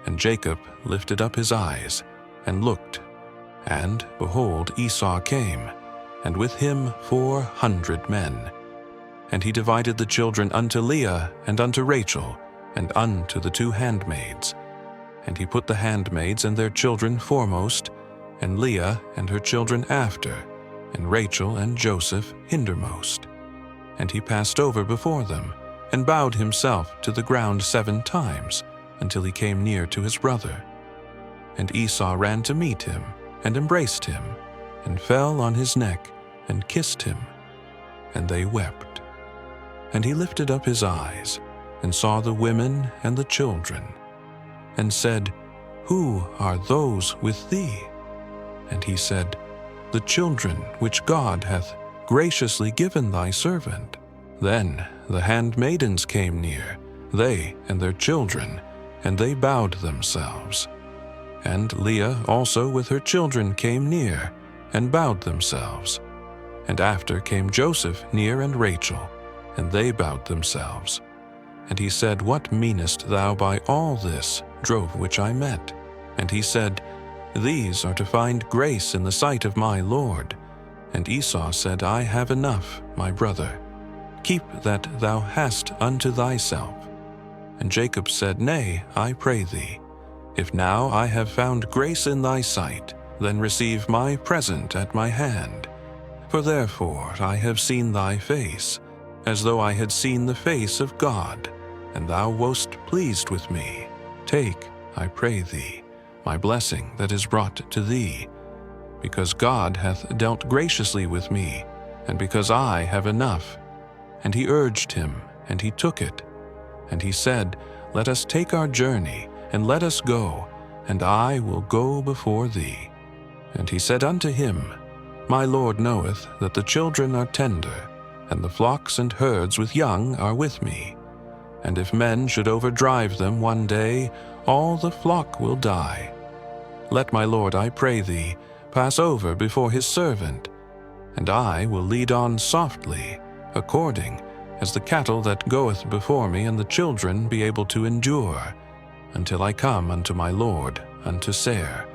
And Jacob lifted up his eyes, and looked, and, behold, Esau came, and with him 400 men. And he divided the children unto Leah and unto Rachel, and unto the 2 handmaids. And he put the handmaids and their children foremost, and Leah and her children after, and Rachel and Joseph hindermost. And he passed over before them, and bowed himself to the ground 7 times, until he came near to his brother. And Esau ran to meet him, and embraced him, and fell on his neck, and kissed him. And they wept. And he lifted up his eyes, and saw the women and the children, and said, Who are those with thee? And he said, The children which God hath graciously given thy servant. Then the handmaidens came near, they and their children, and they bowed themselves. And Leah also with her children came near, and bowed themselves. And after came Joseph near and Rachel, and they bowed themselves. And he said, What meanest thou by all this drove which I met? And he said, These are to find grace in the sight of my Lord. And Esau said, I have enough, my brother. Keep that thou hast unto thyself. And Jacob said, Nay, I pray thee, if now I have found grace in thy sight, then receive my present at my hand. For therefore I have seen thy face, as though I had seen the face of God, and thou wast pleased with me. Take, I pray thee, my blessing that is brought to thee, because God hath dealt graciously with me, and because I have enough. And he urged him, and he took it. And he said, Let us take our journey, and let us go, and I will go before thee. And he said unto him, My Lord knoweth that the children are tender, and the flocks and herds with young are with me. And if men should overdrive them one day, all the flock will die. Let my Lord, I pray thee, pass over before his servant, and I will lead on softly, according as the cattle that goeth before me and the children be able to endure, until I come unto my Lord, unto Seir.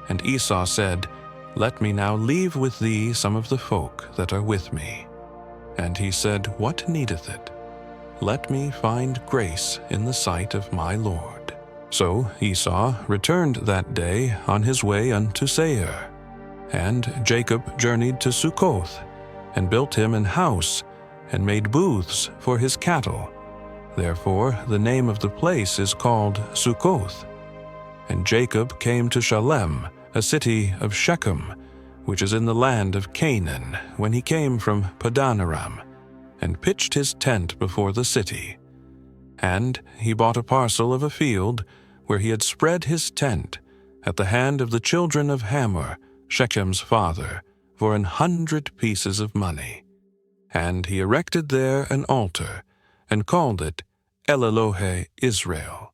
And Esau said, Let me now leave with thee some of the folk that are with me. And he said, What needeth it? Let me find grace in the sight of my Lord. So Esau returned that day on his way unto Seir. And Jacob journeyed to Succoth, and built him an house, and made booths for his cattle. Therefore the name of the place is called Succoth. And Jacob came to Shalem, a city of Shechem, which is in the land of Canaan, when he came from Padanaram, and pitched his tent before the city. And he bought a parcel of a field, where he had spread his tent, at the hand of the children of Hamor, Shechem's father, for 100 pieces of money. And he erected there an altar, and called it El-Elohe-Israel.